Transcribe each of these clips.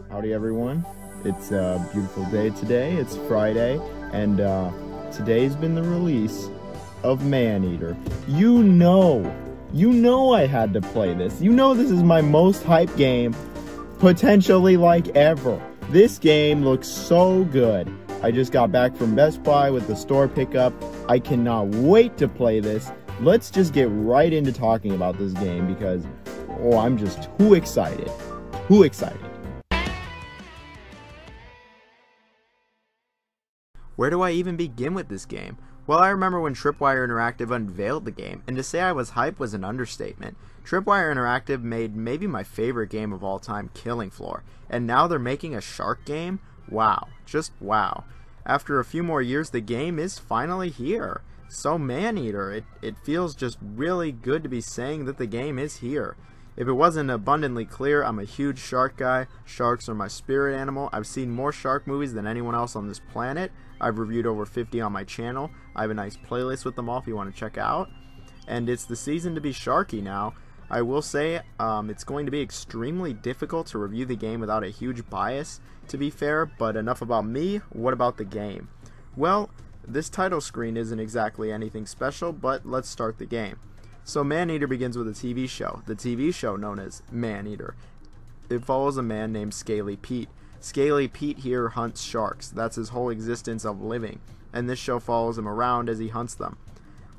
Howdy everyone, it's a beautiful day today, it's Friday, and today's been the release of Maneater. You know I had to play this. You know this is my most hyped game, potentially like ever. This game looks so good. I just got back from Best Buy with the store pickup. I cannot wait to play this. Let's just get right into talking about this game because, oh, I'm just too excited. Too excited. Where do I even begin with this game? Well, I remember when Tripwire Interactive unveiled the game, and to say I was hyped was an understatement. Tripwire Interactive made maybe my favorite game of all time, Killing Floor, and now they're making a shark game? Wow, just wow. After a few more years, the game is finally here. So Maneater, it feels just really good to be saying that the game is here. If it wasn't abundantly clear, I'm a huge shark guy. Sharks are my spirit animal. I've seen more shark movies than anyone else on this planet. I've reviewed over 50 on my channel. I have a nice playlist with them all if you want to check out. And it's the season to be sharky now. I will say it's going to be extremely difficult to review the game without a huge bias, to be fair, but enough about me. What about the game? Well, this title screen isn't exactly anything special, but let's start the game. So Maneater begins with a TV show, the TV show known as Maneater. It follows a man named Scaly Pete. Scaly Pete here hunts sharks. That's his whole existence of living, and this show follows him around as he hunts them.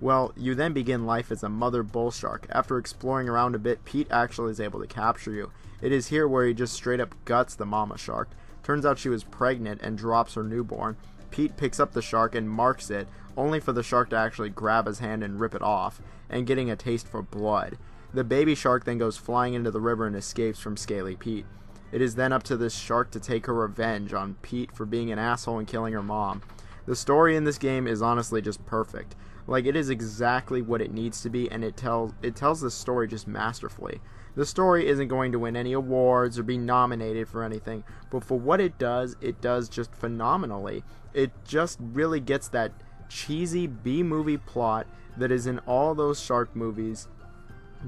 Well, you then begin life as a mother bull shark. After exploring around a bit, Pete actually is able to capture you. It is here where he just straight up guts the mama shark. Turns out she was pregnant and drops her newborn. Pete picks up the shark and marks it, only for the shark to actually grab his hand and rip it off, and getting a taste for blood. The baby shark then goes flying into the river and escapes from Scaly Pete. It is then up to this shark to take her revenge on Pete for being an asshole and killing her mom. The story in this game is honestly just perfect. Like, it is exactly what it needs to be, and it tells the story just masterfully. The story isn't going to win any awards or be nominated for anything, but for what it does just phenomenally. It just really gets that cheesy B-movie plot that is in all those shark movies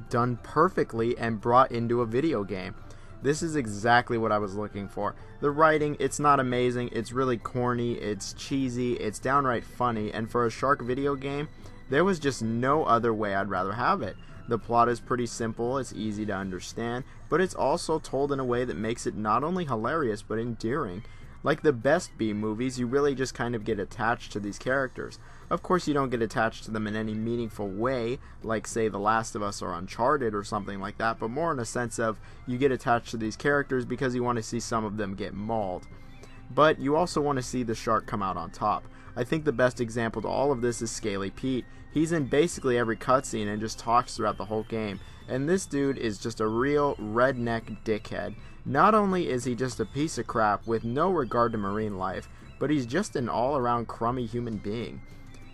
done perfectly and brought into a video game. This is exactly what I was looking for. The writing, it's not amazing, it's really corny, it's cheesy, it's downright funny, and for a shark video game, there was just no other way I'd rather have it. The plot is pretty simple, it's easy to understand, but it's also told in a way that makes it not only hilarious, but endearing. Like the best B-movies, you really just kind of get attached to these characters. Of course, you don't get attached to them in any meaningful way, like say The Last of Us or Uncharted or something like that, but more in a sense of you get attached to these characters because you want to see some of them get mauled. But you also want to see the shark come out on top. I think the best example to all of this is Scaly Pete. He's in basically every cutscene and just talks throughout the whole game, and this dude is just a real redneck dickhead. Not only is he just a piece of crap with no regard to marine life, but he's just an all-around crummy human being.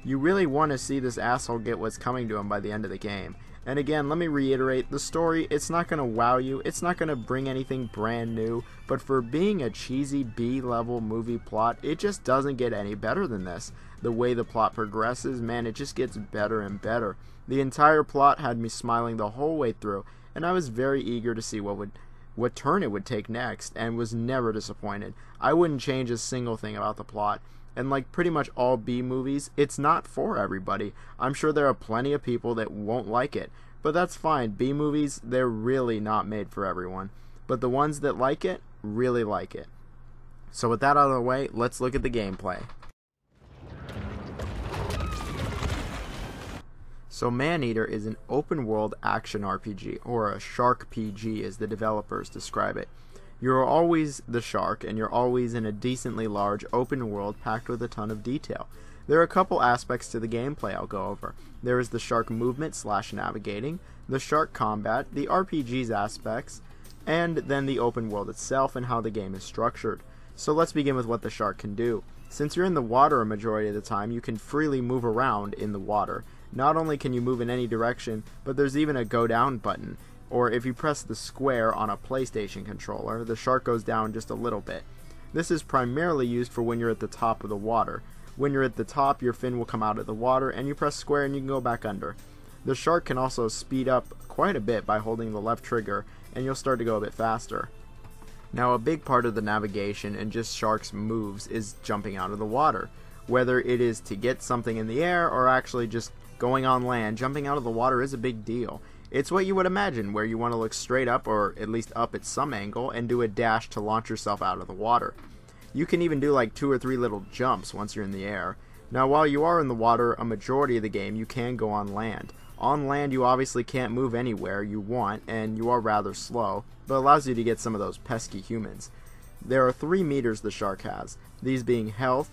You really want to see this asshole get what's coming to him by the end of the game. And again, let me reiterate, the story, it's not going to wow you, it's not going to bring anything brand new, but for being a cheesy B-level movie plot, it just doesn't get any better than this. The way the plot progresses, man, it just gets better and better. The entire plot had me smiling the whole way through, and I was very eager to see what turn it would take next, and was never disappointed. I wouldn't change a single thing about the plot. And like pretty much all B-movies, it's not for everybody. I'm sure there are plenty of people that won't like it, but that's fine. B-movies, they're really not made for everyone. But the ones that like it, really like it. So with that out of the way, let's look at the gameplay. So Maneater is an open-world action RPG, or a shark PG as the developers describe it. You're always the shark, and you're always in a decently large open world packed with a ton of detail. There are a couple aspects to the gameplay I'll go over. There is the shark movement / navigating, the shark combat, the RPG's aspects, and then the open world itself and how the game is structured. So let's begin with what the shark can do. Since you're in the water a majority of the time, you can freely move around in the water. Not only can you move in any direction, but there's even a go down button. Or if you press the square on a PlayStation controller, the shark goes down just a little bit. This is primarily used for when you're at the top of the water. When you're at the top, your fin will come out of the water, and you press square and you can go back under. The shark can also speed up quite a bit by holding the left trigger, and you'll start to go a bit faster. Now, a big part of the navigation and just sharks' moves is jumping out of the water. Whether it is to get something in the air or actually just going on land, jumping out of the water is a big deal. It's what you would imagine, where you want to look straight up or at least up at some angle and do a dash to launch yourself out of the water. You can even do like 2 or 3 little jumps once you're in the air. Now, while you are in the water a majority of the game, you can go on land. On land, you obviously can't move anywhere you want, and you are rather slow, but allows you to get some of those pesky humans. There are 3 meters the shark has, these being health,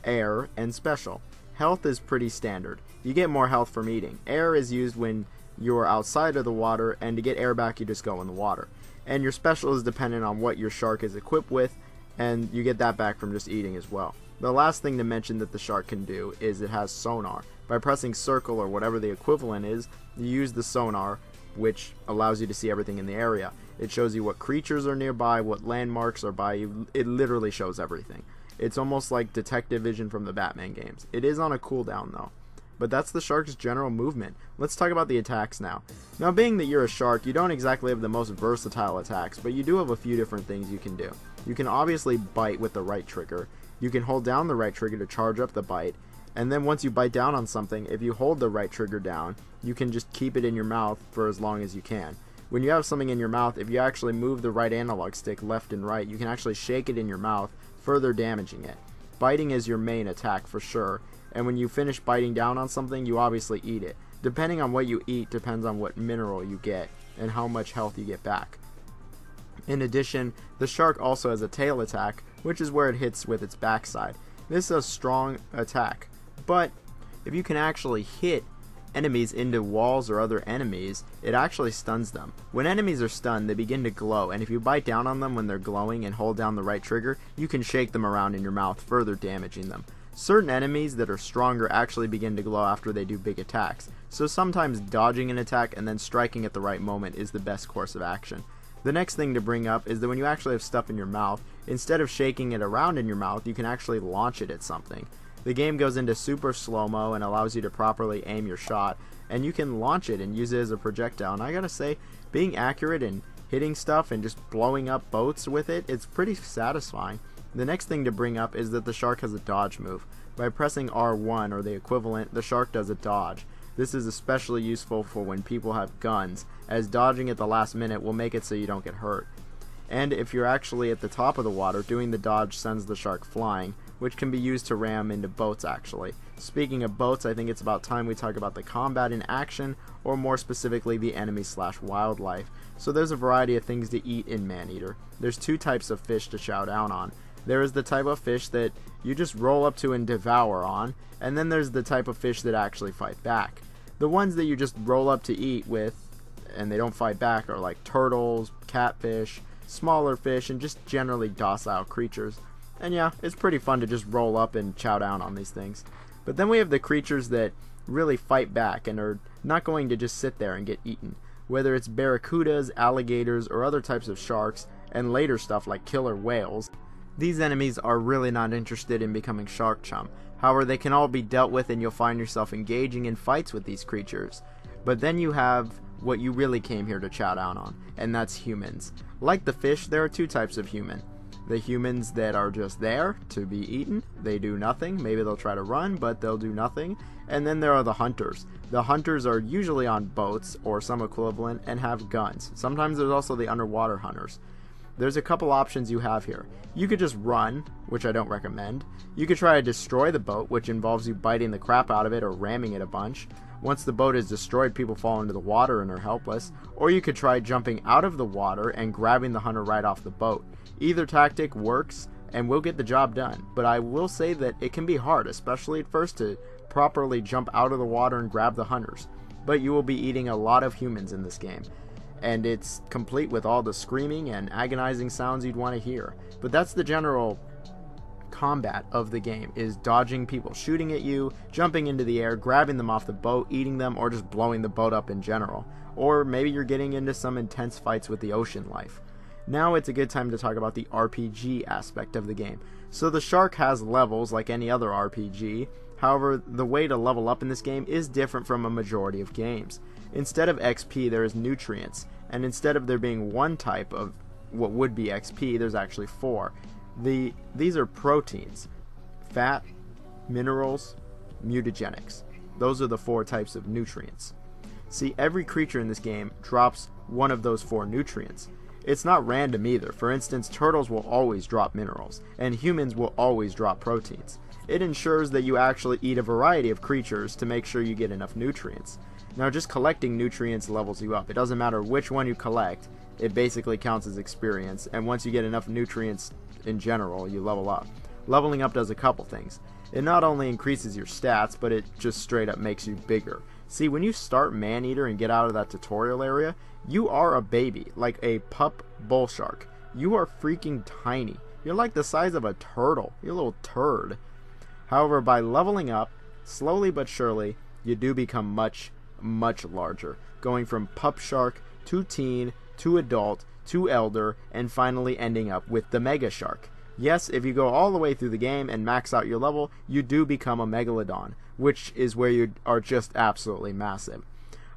air, and special. Health is pretty standard. You get more health from eating. Air is used when you're outside of the water, and to get air back, you just go in the water. And your special is dependent on what your shark is equipped with, and you get that back from just eating as well. The last thing to mention that the shark can do is it has sonar. By pressing circle or whatever the equivalent is, you use the sonar, which allows you to see everything in the area. It shows you what creatures are nearby, what landmarks are by you. It literally shows everything. It's almost like detective vision from the Batman games. It is on a cooldown though. But that's the shark's general movement. Let's talk about the attacks now. Now, being that you're a shark, you don't exactly have the most versatile attacks, but you do have a few different things you can do. You can obviously bite with the right trigger. You can hold down the right trigger to charge up the bite, and then once you bite down on something, if you hold the right trigger down, you can just keep it in your mouth for as long as you can. When you have something in your mouth, if you actually move the right analog stick left and right, you can actually shake it in your mouth, further damaging it. Biting is your main attack for sure, and when you finish biting down on something, you obviously eat it. Depending on what you eat depends on what mineral you get and how much health you get back. In addition, the shark also has a tail attack, which is where it hits with its backside. This is a strong attack, but if you can actually hit enemies into walls or other enemies, it actually stuns them. When enemies are stunned, they begin to glow, and if you bite down on them when they're glowing and hold down the right trigger, you can shake them around in your mouth, further damaging them. Certain enemies that are stronger actually begin to glow after they do big attacks, so sometimes dodging an attack and then striking at the right moment is the best course of action. The next thing to bring up is that when you actually have stuff in your mouth, instead of shaking it around in your mouth, you can actually launch it at something. The game goes into super slow-mo and allows you to properly aim your shot, and you can launch it and use it as a projectile. And I gotta say, being accurate and hitting stuff and just blowing up boats with it, it's pretty satisfying. The next thing to bring up is that the shark has a dodge move. By pressing R1 or the equivalent, the shark does a dodge. This is especially useful for when people have guns, as dodging at the last minute will make it so you don't get hurt. And if you're actually at the top of the water, doing the dodge sends the shark flying, which can be used to ram into boats actually. Speaking of boats, I think it's about time we talk about the combat in action, or more specifically the enemy/wildlife. So there's a variety of things to eat in Maneater. There's 2 types of fish to chow down on. There is the type of fish that you just roll up to and devour on, and then there's the type of fish that actually fight back. The ones that you just roll up to eat with, and they don't fight back, are like turtles, catfish, smaller fish, and just generally docile creatures. And yeah, it's pretty fun to just roll up and chow down on these things. But then we have the creatures that really fight back and are not going to just sit there and get eaten. Whether it's barracudas, alligators, or other types of sharks, and later stuff like killer whales, these enemies are really not interested in becoming shark chum. However, they can all be dealt with and you'll find yourself engaging in fights with these creatures. But then you have what you really came here to chow down on, and that's humans. Like the fish, there are 2 types of human. The humans that are just there to be eaten, they do nothing. Maybe they'll try to run, but they'll do nothing. And then there are the hunters. The hunters are usually on boats or some equivalent and have guns. Sometimes there's also the underwater hunters. There's a couple options you have here. You could just run, which I don't recommend. You could try to destroy the boat, which involves you biting the crap out of it or ramming it a bunch. Once the boat is destroyed, people fall into the water and are helpless. Or you could try jumping out of the water and grabbing the hunter right off the boat. Either tactic works and will get the job done, but I will say that it can be hard, especially at first, to properly jump out of the water and grab the hunters. But you will be eating a lot of humans in this game, and it's complete with all the screaming and agonizing sounds you'd want to hear. But that's the general combat of the game, is dodging people shooting at you, jumping into the air, grabbing them off the boat, eating them, or just blowing the boat up in general. Or maybe you're getting into some intense fights with the ocean life. Now it's a good time to talk about the RPG aspect of the game. So the shark has levels like any other RPG. However, the way to level up in this game is different from a majority of games. Instead of XP, there is nutrients, and instead of there being one type of what would be XP, there's actually 4. These are proteins: fat, minerals, mutagenics. Those are the 4 types of nutrients. See, every creature in this game drops one of those 4 nutrients. It's not random either. For instance, turtles will always drop minerals, and humans will always drop proteins. It ensures that you actually eat a variety of creatures to make sure you get enough nutrients. Now, just collecting nutrients levels you up. It doesn't matter which one you collect, it basically counts as experience, and once you get enough nutrients in general, you level up. Leveling up does a couple things. It not only increases your stats, but it just straight up makes you bigger. See, when you start Maneater and get out of that tutorial area, you are a baby, like a pup bull shark. You are freaking tiny. You're like the size of a turtle. You're a little turd. However, by leveling up, slowly but surely, you do become much, much larger, going from pup shark to teen to adult to elder, and finally ending up with the mega shark. Yes, if you go all the way through the game and max out your level, you do become a Megalodon, which is where you are just absolutely massive.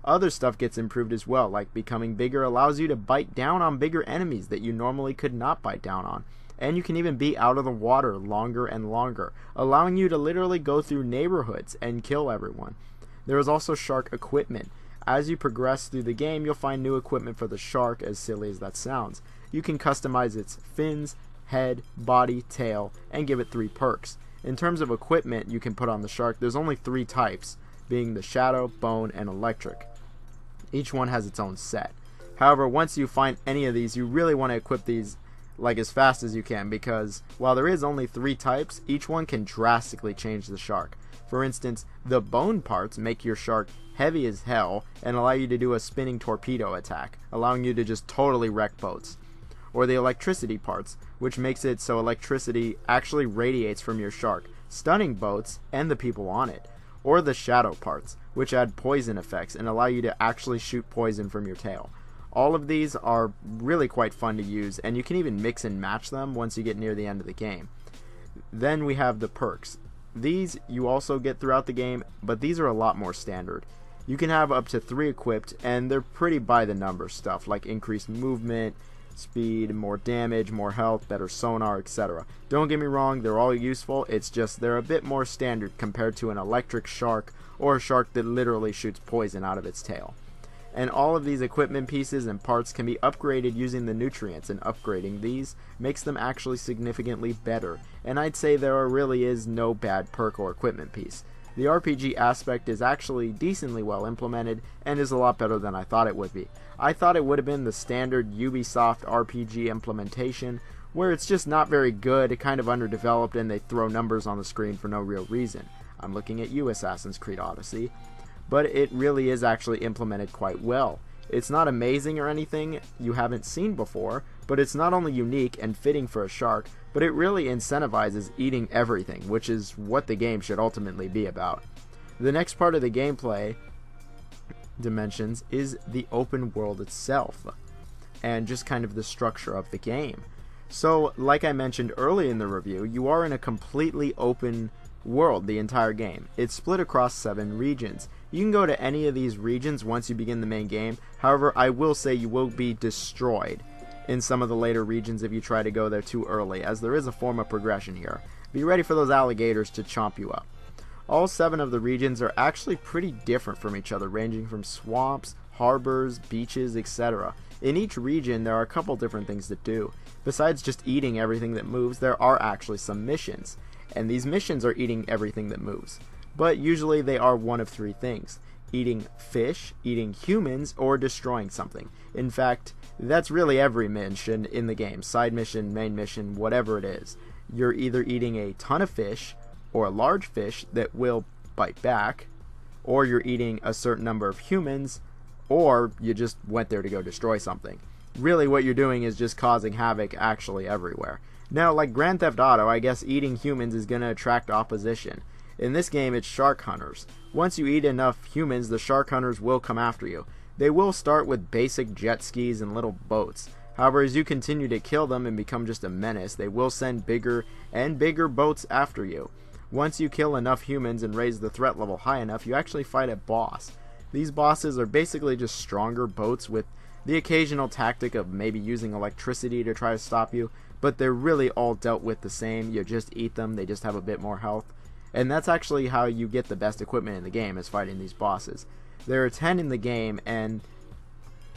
Other stuff gets improved as well, like becoming bigger allows you to bite down on bigger enemies that you normally could not bite down on. And you can even be out of the water longer and longer, allowing you to literally go through neighborhoods and kill everyone. There is also shark equipment. As you progress through the game, you'll find new equipment for the shark, as silly as that sounds. You can customize its fins, head, body, tail, and give it 3 perks. In terms of equipment you can put on the shark, there's only 3 types, being the shadow, bone, and electric. Each one has its own set. However, once you find any of these, you really want to equip these like as fast as you can, because while there is only 3 types, each one can drastically change the shark. For instance, the bone parts make your shark heavy as hell and allow you to do a spinning torpedo attack, allowing you to just totally wreck boats. Or the electricity parts, which makes it so electricity actually radiates from your shark, stunning boats and the people on it. Or the shadow parts, which add poison effects and allow you to actually shoot poison from your tail. All of these are really quite fun to use, and you can even mix and match them once you get near the end of the game. Then we have the perks. These you also get throughout the game, but these are a lot more standard. You can have up to 3 equipped, and they're pretty by the number stuff, like increased movement, speed, more damage, more health, better sonar, etc. Don't get me wrong, they're all useful, it's just they're a bit more standard compared to an electric shark or a shark that literally shoots poison out of its tail. And all of these equipment pieces and parts can be upgraded using the nutrients, and upgrading these makes them actually significantly better, and I'd say there really is no bad perk or equipment piece. The RPG aspect is actually decently well implemented and is a lot better than I thought it would be. I thought it would have been the standard Ubisoft RPG implementation, where it's just not very good, kind of underdeveloped, and they throw numbers on the screen for no real reason. I'm looking at you, Assassin's Creed Odyssey. But it really is actually implemented quite well. It's not amazing or anything you haven't seen before, but it's not only unique and fitting for a shark, but it really incentivizes eating everything, which is what the game should ultimately be about. The next part of the gameplay dimensions is the open world itself, and just kind of the structure of the game. So, like I mentioned early in the review, you are in a completely open world the entire game. It's split across 7 regions. You can go to any of these regions once you begin the main game. However, I will say you will be destroyed in some of the later regions if you try to go there too early, as there is a form of progression here. Be ready for those alligators to chomp you up. All 7 of the regions are actually pretty different from each other, ranging from swamps, harbors, beaches, etc. In each region, there are a couple different things to do. Besides just eating everything that moves, there are actually some missions, and these missions are eating everything that moves. But usually they are one of 3 things: eating fish, eating humans, or destroying something. In fact, that's really every mission in the game, side mission, main mission, whatever it is. You're either eating a ton of fish, or a large fish that will bite back, or you're eating a certain number of humans, or you just went there to go destroy something. Really what you're doing is just causing havoc actually everywhere. Now, like Grand Theft Auto, I guess eating humans is going to attract opposition. In this game, it's shark hunters. Once you eat enough humans, the shark hunters will come after you. They will start with basic jet skis and little boats. However, as you continue to kill them and become just a menace, they will send bigger and bigger boats after you. Once you kill enough humans and raise the threat level high enough, you actually fight a boss. These bosses are basically just stronger boats with The occasional tactic of maybe using electricity to try to stop you, but they're really all dealt with the same. You just eat them, they just have a bit more health. And that's actually how you get the best equipment in the game, is fighting these bosses. There are 10 in the game, and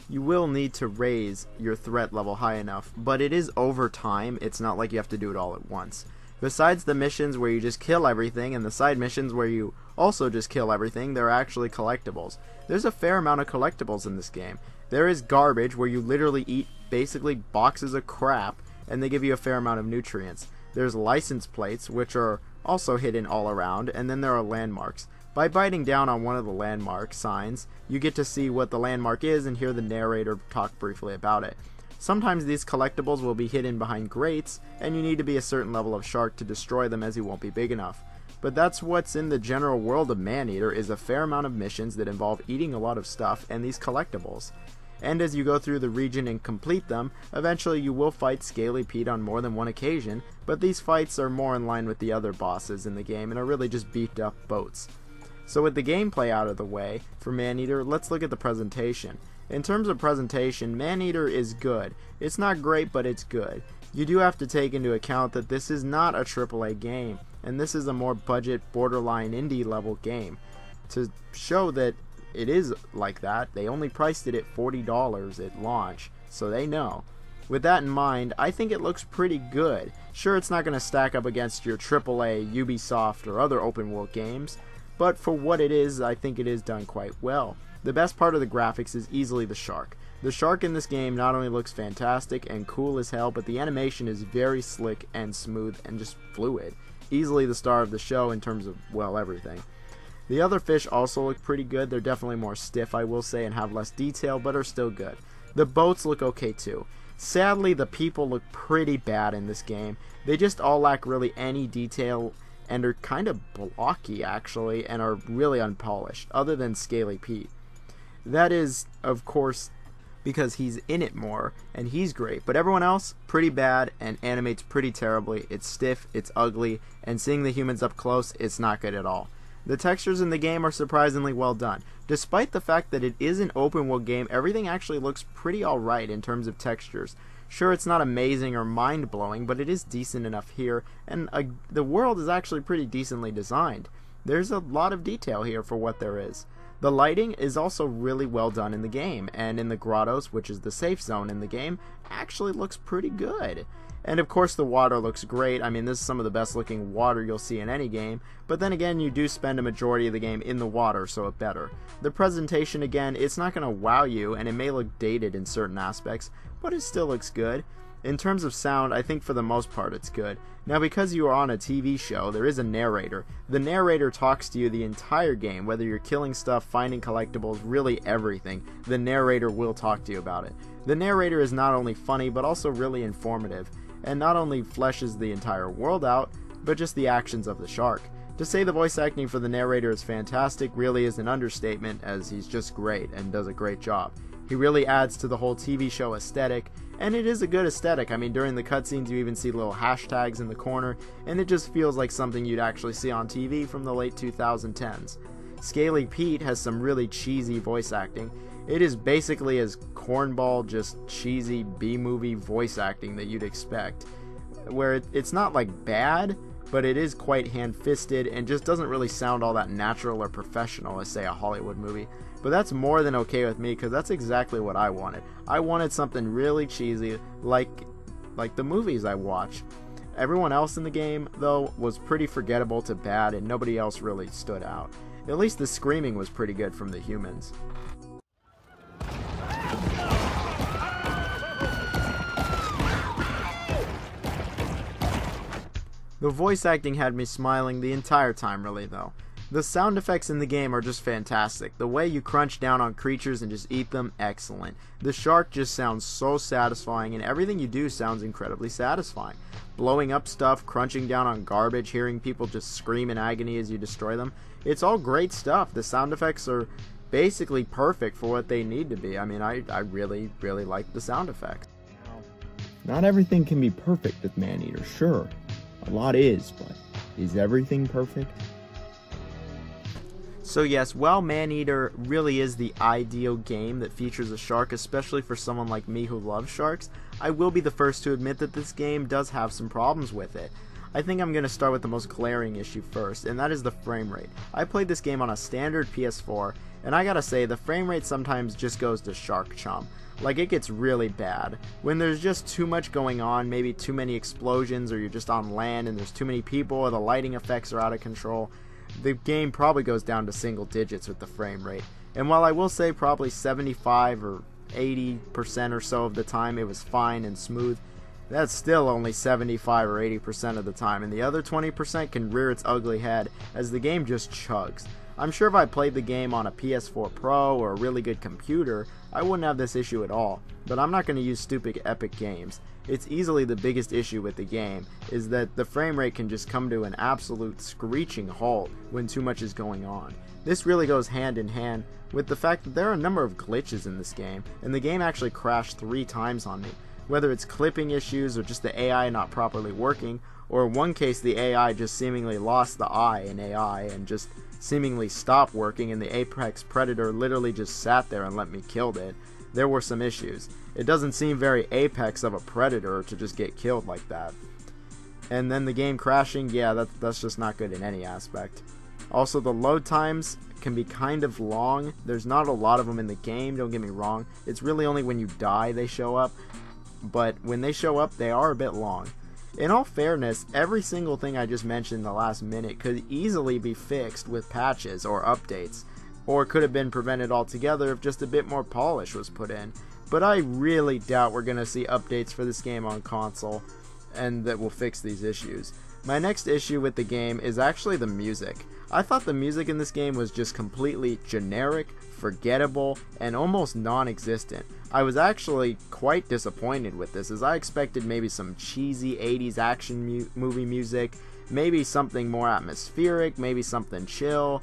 you will need to raise your threat level high enough, but it is over time. It's not like you have to do it all at once. Besides the missions where you just kill everything and the side missions where you also just kill everything, there are actually collectibles. There's a fair amount of collectibles in this game. There is garbage where you literally eat basically boxes of crap and they give you a fair amount of nutrients. There's license plates, which are also hidden all around, and then there are landmarks. By biting down on one of the landmark signs, you get to see what the landmark is and hear the narrator talk briefly about it. Sometimes these collectibles will be hidden behind grates, and you need to be a certain level of shark to destroy them, as you won't be big enough. But that's what's in the general world of Maneater, is a fair amount of missions that involve eating a lot of stuff and these collectibles. And as you go through the region and complete them, eventually you will fight Scaly Pete on more than one occasion, but these fights are more in line with the other bosses in the game and are really just beat up boats. So with the gameplay out of the way for Maneater, let's look at the presentation. In terms of presentation, Maneater is good. It's not great, but it's good. You do have to take into account that this is not a AAA game, and this is a more budget, borderline indie level game. To show that it is like that, they only priced it at $40 at launch, so they know. With that in mind, I think it looks pretty good. Sure, it's not going to stack up against your AAA, Ubisoft, or other open world games, but for what it is, I think it is done quite well. The best part of the graphics is easily the shark. The shark in this game not only looks fantastic and cool as hell, but the animation is very slick and smooth and just fluid. Easily the star of the show in terms of, well, everything. The other fish also look pretty good. They're definitely more stiff, I will say, and have less detail, but are still good. The boats look okay too. Sadly, the people look pretty bad in this game. They just all lack really any detail and are kind of blocky actually, and are really unpolished, other than Scaly Pete. That is, of course, because he's in it more, and he's great, but everyone else, pretty bad, and animates pretty terribly. It's stiff, it's ugly, and seeing the humans up close, it's not good at all. The textures in the game are surprisingly well done. Despite the fact that it is an open world game, everything actually looks pretty alright in terms of textures. Sure, it's not amazing or mind-blowing, but it is decent enough here, and the world is actually pretty decently designed. There's a lot of detail here for what there is. The lighting is also really well done in the game, and in the grottos, which is the safe zone in the game, actually looks pretty good. And of course the water looks great. I mean, this is some of the best looking water you'll see in any game, but then again, you do spend a majority of the game in the water, so it better. The presentation, again, it's not going to wow you, and it may look dated in certain aspects, but it still looks good. In terms of sound, I think for the most part it's good. Now, because you are on a TV show, there is a narrator. The narrator talks to you the entire game, whether you're killing stuff, finding collectibles, really everything. The narrator will talk to you about it. The narrator is not only funny, but also really informative, and not only fleshes the entire world out, but just the actions of the shark. To say the voice acting for the narrator is fantastic really is an understatement, as he's just great and does a great job. He really adds to the whole TV show aesthetic, and it is a good aesthetic. I mean, during the cutscenes you even see little hashtags in the corner, and it just feels like something you'd actually see on TV from the late 2010s. Scaly Pete has some really cheesy voice acting. It is basically as cornball, just cheesy B-movie voice acting that you'd expect, where it's not like bad, but it is quite hand-fisted and just doesn't really sound all that natural or professional as, say, a Hollywood movie. But that's more than okay with me, because that's exactly what I wanted. I wanted something really cheesy, like the movies I watch. Everyone else in the game, though, was pretty forgettable to bad, and nobody else really stood out. At least the screaming was pretty good from the humans. The voice acting had me smiling the entire time, really, though. The sound effects in the game are just fantastic. The way you crunch down on creatures and just eat them, excellent. The shark just sounds so satisfying, and everything you do sounds incredibly satisfying. Blowing up stuff, crunching down on garbage, hearing people just scream in agony as you destroy them. It's all great stuff. The sound effects are basically perfect for what they need to be. I mean, I really, really like the sound effects. Not everything can be perfect with Maneater, sure. A lot is, but is everything perfect? So yes, while Maneater really is the ideal game that features a shark, especially for someone like me who loves sharks, I will be the first to admit that this game does have some problems with it. I think I'm going to start with the most glaring issue first, and that is the frame rate. I played this game on a standard PS4, and I gotta say, the frame rate sometimes just goes to shark chum. Like, it gets really bad. When there's just too much going on, maybe too many explosions, or you're just on land and there's too many people, or the lighting effects are out of control, the game probably goes down to single digits with the frame rate. And while I will say probably 75 or 80% or so of the time it was fine and smooth, that's still only 75 or 80% of the time, and the other 20% can rear its ugly head as the game just chugs. I'm sure if I played the game on a PS4 Pro or a really good computer, I wouldn't have this issue at all, but I'm not going to use stupid Epic Games. It's easily the biggest issue with the game, is that the frame rate can just come to an absolute screeching halt when too much is going on. This really goes hand in hand with the fact that there are a number of glitches in this game, and the game actually crashed 3 times on me. Whether it's clipping issues or just the AI not properly working, or in one case the AI just seemingly lost the I in AI and just seemingly stopped working and the apex predator literally just sat there and let me kill it. There were some issues. It doesn't seem very apex of a predator to just get killed like that. And then the game crashing, yeah, that's just not good in any aspect. Also, the load times can be kind of long. There's not a lot of them in the game, don't get me wrong. It's really only when you die they show up. But when they show up, they are a bit long. In all fairness, every single thing I just mentioned in the last minute could easily be fixed with patches or updates, or could have been prevented altogether if just a bit more polish was put in. But I really doubt we're going to see updates for this game on console, and that will fix these issues. My next issue with the game is actually the music. I thought the music in this game was just completely generic, forgettable, and almost non-existent. I was actually quite disappointed with this, as I expected maybe some cheesy 80s action movie music, maybe something more atmospheric, maybe something chill,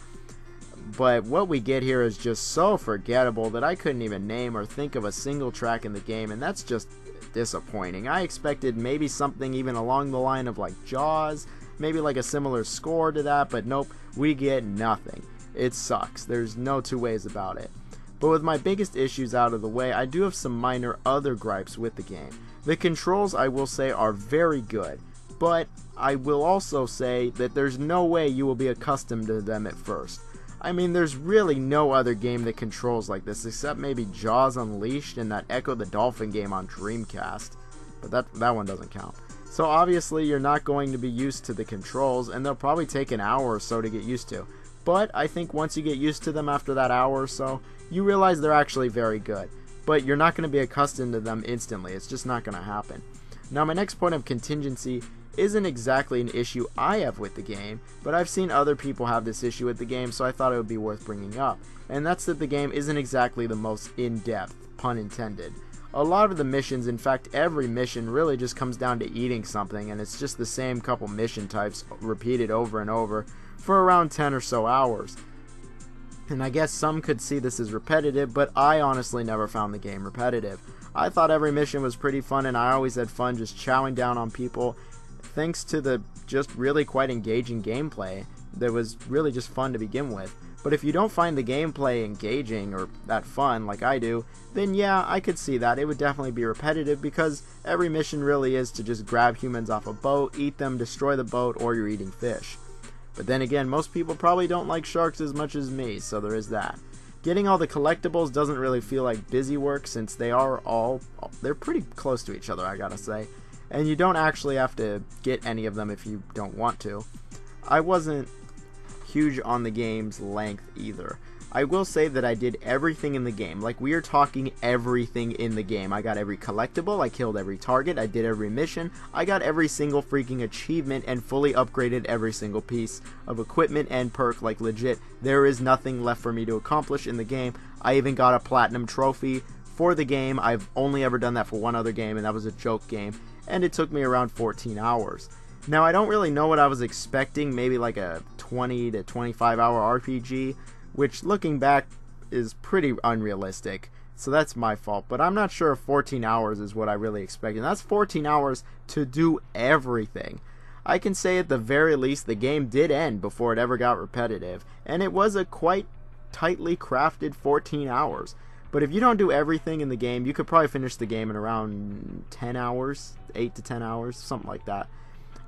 but what we get here is just so forgettable that I couldn't even name or think of a single track in the game, and that's just disappointing. I expected maybe something even along the line of like Jaws, maybe like a similar score to that, but nope, we get nothing. It sucks. There's no two ways about it. But with my biggest issues out of the way, I do have some minor other gripes with the game. The controls, I will say, are very good, but I will also say that there's no way you will be accustomed to them at first. I mean, there's really no other game that controls like this, except maybe Jaws Unleashed and that Echo the Dolphin game on Dreamcast, but that one doesn't count. So obviously you're not going to be used to the controls, and they'll probably take an hour or so to get used to. But I think once you get used to them after that hour or so, you realize they're actually very good. But you're not going to be accustomed to them instantly. It's just not going to happen. Now, my next point of contingency isn't exactly an issue I have with the game, but I've seen other people have this issue with the game, so I thought it would be worth bringing up. And that's that the game isn't exactly the most in-depth, pun intended. A lot of the missions, in fact every mission, really just comes down to eating something, and it's just the same couple mission types repeated over and over for around 10 or so hours. And I guess some could see this as repetitive, but I honestly never found the game repetitive. I thought every mission was pretty fun, and I always had fun just chowing down on people, thanks to the just really quite engaging gameplay that was really just fun to begin with. But if you don't find the gameplay engaging or that fun like I do, then yeah, I could see that. It would definitely be repetitive, because every mission really is to just grab humans off a boat, eat them, destroy the boat, or you're eating fish. But then again, most people probably don't like sharks as much as me, so there is that. Getting all the collectibles doesn't really feel like busy work, since they're pretty close to each other, I gotta say. And you don't actually have to get any of them if you don't want to. I wasn't huge on the game's length either. I will say that I did everything in the game. Like, we are talking everything in the game. I got every collectible, I killed every target, I did every mission, I got every single freaking achievement, and fully upgraded every single piece of equipment and perk. Like, legit, there is nothing left for me to accomplish in the game. I even got a platinum trophy for the game. I've only ever done that for one other game, and that was a joke game, and it took me around 14 hours. Now, I don't really know what I was expecting, maybe like a 20 to 25 hour RPG, which looking back is pretty unrealistic, so that's my fault. But I'm not sure if 14 hours is what I really expected. That's 14 hours to do everything. I can say at the very least the game did end before it ever got repetitive, and it was a quite tightly crafted 14 hours. But if you don't do everything in the game, you could probably finish the game in around 10 hours, 8 to 10 hours, something like that.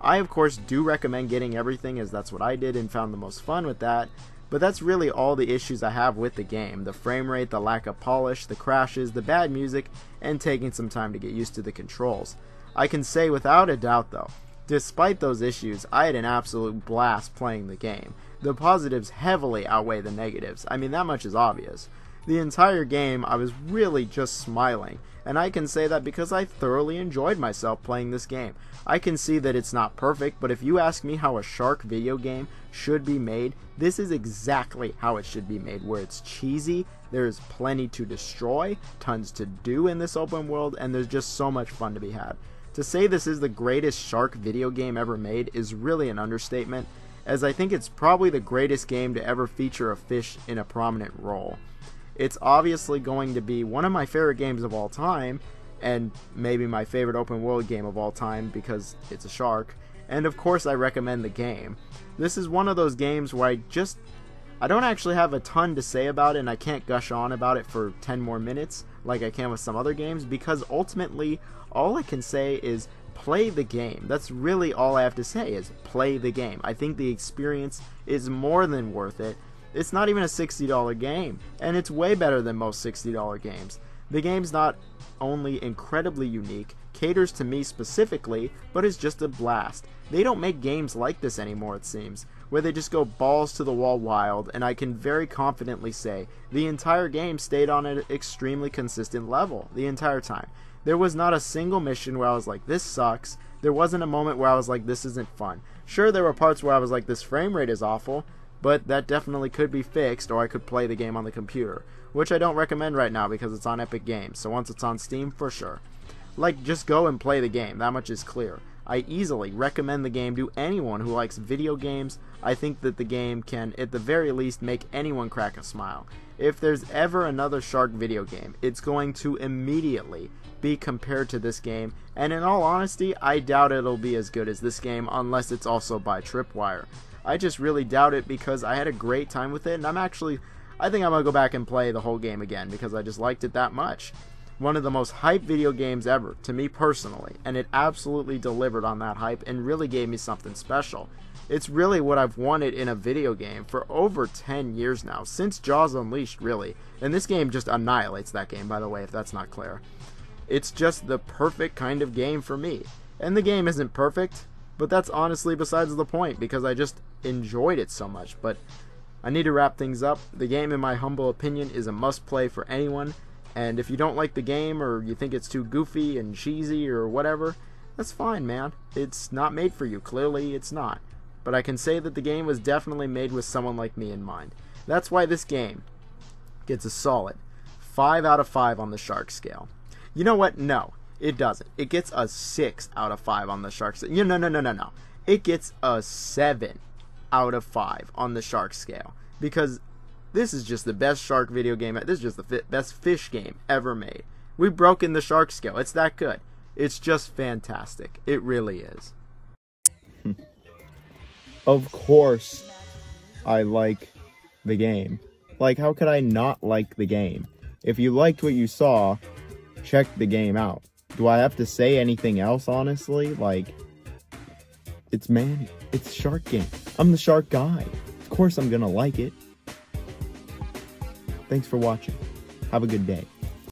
I, of course, do recommend getting everything, as that's what I did and found the most fun with that, but that's really all the issues I have with the game. The frame rate, the lack of polish, the crashes, the bad music, and taking some time to get used to the controls. I can say without a doubt, though, despite those issues, I had an absolute blast playing the game. The positives heavily outweigh the negatives. I mean, that much is obvious. The entire game, I was really just smiling, and I can say that because I thoroughly enjoyed myself playing this game. I can see that it's not perfect, but if you ask me how a shark video game should be made, this is exactly how it should be made, where it's cheesy, there's plenty to destroy, tons to do in this open world, and there's just so much fun to be had. To say this is the greatest shark video game ever made is really an understatement, as I think it's probably the greatest game to ever feature a fish in a prominent role. It's obviously going to be one of my favorite games of all time, and maybe my favorite open world game of all time because it's a shark, and of course I recommend the game. This is one of those games where I don't actually have a ton to say about it, and I can't gush on about it for 10 more minutes like I can with some other games, because ultimately all I can say is play the game. That's really all I have to say, is play the game. I think the experience is more than worth it. It's not even a $60 game, and it's way better than most $60 games. The game's not only incredibly unique, caters to me specifically, but is just a blast. They don't make games like this anymore, it seems, where they just go balls to the wall wild, and I can very confidently say the entire game stayed on an extremely consistent level the entire time. There was not a single mission where I was like, this sucks. There wasn't a moment where I was like, this isn't fun. Sure, there were parts where I was like, this frame rate is awful, but that definitely could be fixed, or I could play the game on the computer, which I don't recommend right now because it's on Epic Games, so once it's on Steam, for sure. Like, just go and play the game, that much is clear. I easily recommend the game to anyone who likes video games. I think that the game can, at the very least, make anyone crack a smile. If there's ever another shark video game, it's going to immediately be compared to this game, and in all honesty, I doubt it'll be as good as this game unless it's also by Tripwire. I just really doubt it because I had a great time with it, and I think I'm going to go back and play the whole game again because I just liked it that much. One of the most hyped video games ever, to me personally, and it absolutely delivered on that hype and really gave me something special. It's really what I've wanted in a video game for over 10 years now, since Jaws Unleashed, really, and this game just annihilates that game, by the way, if that's not clear. It's just the perfect kind of game for me, and the game isn't perfect, but that's honestly besides the point because I just enjoyed it so much. But I need to wrap things up. The game, in my humble opinion, is a must-play for anyone, and if you don't like the game or you think it's too goofy and cheesy or whatever, that's fine, man. It's not made for you. Clearly, it's not. But I can say that the game was definitely made with someone like me in mind. That's why this game gets a solid 5 out of 5 on the shark scale. You know what? No, it doesn't. It gets a 6 out of 5 on the shark scale. No. It gets a 7 out of 5 on the shark scale. Because this is just the best shark video game. This is just the best fish game ever made. We've broken the shark scale. It's that good. It's just fantastic. It really is. Of course, I like the game. Like, how could I not like the game? If you liked what you saw, check the game out. Do I have to say anything else, honestly? Like, it's shark game. I'm the shark guy. Of course I'm gonna like it. Thanks for watching. Have a good day.